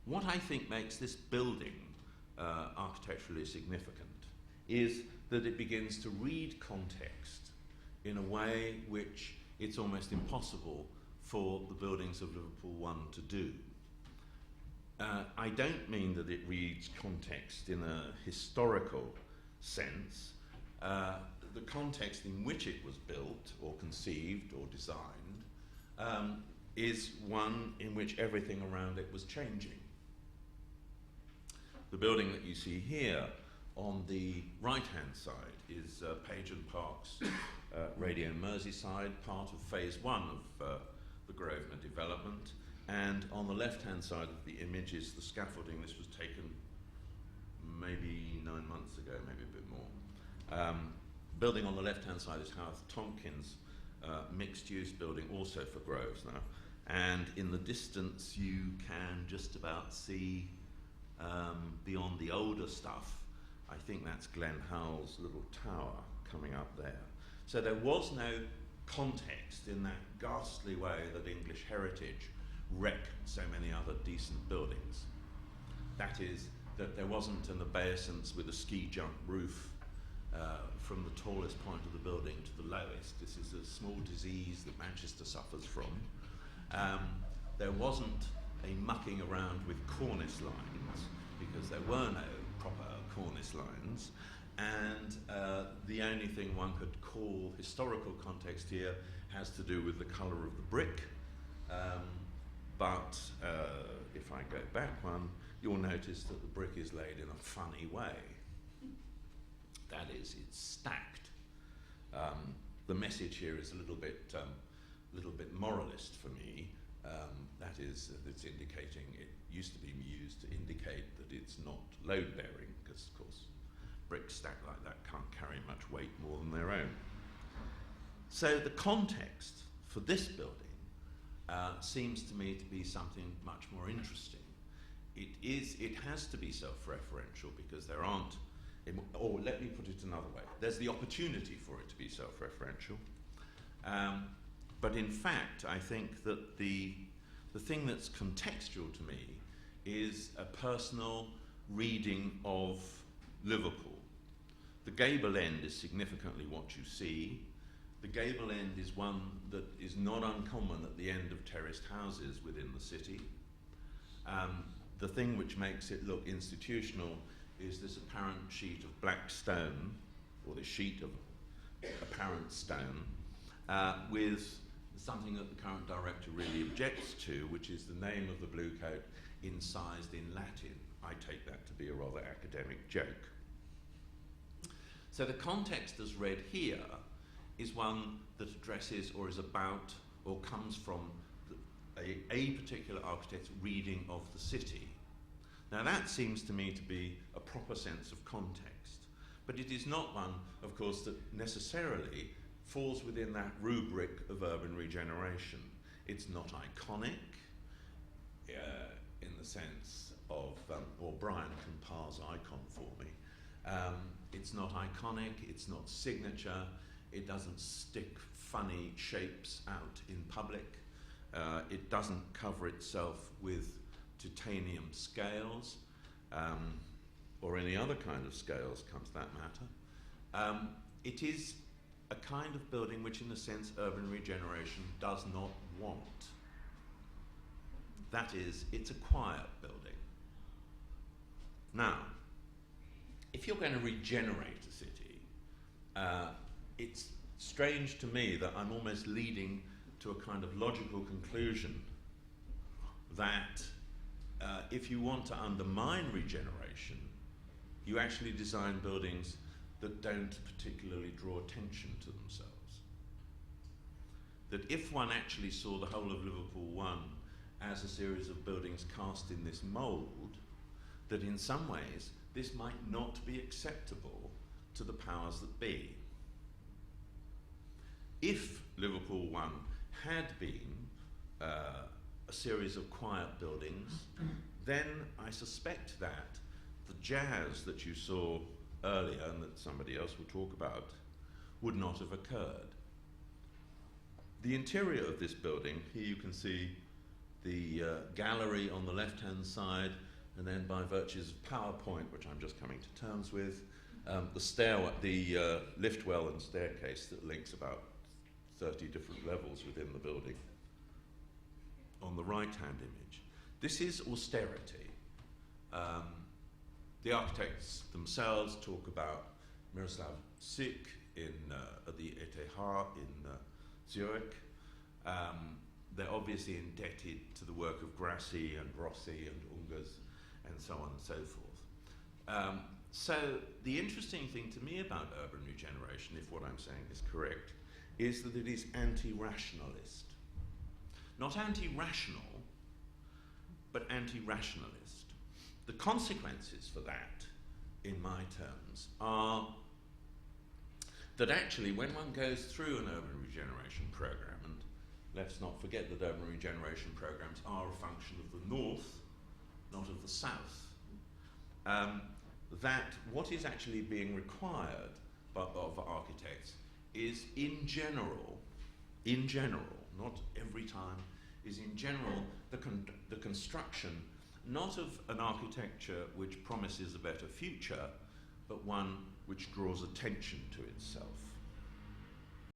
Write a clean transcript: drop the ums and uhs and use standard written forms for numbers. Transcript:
What I think makes this building architecturally significant is that it begins to read context in a way which it's almost impossible for the buildings of Liverpool 1 to do. I don't mean that it reads context in a historical sense. The context in which it was built or conceived or designed is one in which everything around it was changing. The building that you see here on the right-hand side is Page and Park's Radio Merseyside, part of phase 1 of the Grosvenor development. And on the left-hand side of the image is the scaffolding. This was taken maybe 9 months ago, maybe a bit more. Building on the left-hand side is Howard Tompkins' mixed-use building, also for Grosvenor. And in the distance, you can just about see beyond the older stuff. I think that's Glen Howell's little tower coming up there. So there was no context in that ghastly way that English heritage wrecked so many other decent buildings. That is, that there wasn't an obeisance with a ski jump roof from the tallest point of the building to the lowest. This is a small disease that Manchester suffers from. There wasn't a mucking around with cornice lines, because there were no proper cornice lines, and the only thing one could call historical context here has to do with the colour of the brick. But if I go back one, you'll notice that the brick is laid in a funny way. That is, it's stacked. The message here is a little bit moralist for me. That is, it's indicating, it used to be used to indicate that it's not load-bearing, because of course bricks stacked like that can't carry much weight more than their own. So the context for this building seems to me to be something much more interesting. It has to be self-referential, because there aren't, or let me put it another way, there's the opportunity for it to be self-referential. But in fact, I think that the thing that's contextual to me is a personal reading of Liverpool. The gable end is significantly what you see. The gable end is one that is not uncommon at the end of terraced houses within the city. The thing which makes it look institutional is this apparent sheet of black stone, or this sheet of apparent stone, with something that the current director really objects to, which is the name of the Bluecoat incised in Latin. I take that to be a rather academic joke. So the context as read here is one that addresses or is about or comes from a particular architect's reading of the city. Now that seems to me to be a proper sense of context, but it is not one, of course, that necessarily falls within that rubric of urban regeneration. It's not iconic in the sense of, or Brian can parse icon for me. It's not iconic, it's not signature, it doesn't stick funny shapes out in public, it doesn't cover itself with titanium scales, or any other kind of scales, comes that matter. It is a kind of building which, in a sense, urban regeneration does not want. That is, it's a quiet building. Now, if you're going to regenerate a city, it's strange to me that I'm almost leading to a kind of logical conclusion that if you want to undermine regeneration, you actually design buildings that don't particularly draw attention to themselves. That if one actually saw the whole of Liverpool 1 as a series of buildings cast in this mould, that in some ways this might not be acceptable to the powers that be. If Liverpool 1 had been a series of quiet buildings, then I suspect that the jazz that you saw earlier, and that somebody else will talk about, would not have occurred. The interior of this building, here you can see the gallery on the left-hand side, and then by virtues of PowerPoint, which I'm just coming to terms with, the lift well and staircase that links about 30 different levels within the building. On the right-hand image, this is austerity. The architects themselves talk about Miroslav Sik at the ETH in Zurich. They're obviously indebted to the work of Grassi and Rossi and Ungers and so on and so forth. So the interesting thing to me about urban regeneration, if what I'm saying is correct, is that it is anti-rationalist. Not anti-rational, but anti-rationalist. The consequences for that, in my terms, are that actually when one goes through an urban regeneration program, and let's not forget that urban regeneration programs are a function of the north, not of the south, that what is actually being required of architects is in general, not every time, is in general the construction not of an architecture which promises a better future, but one which draws attention to itself.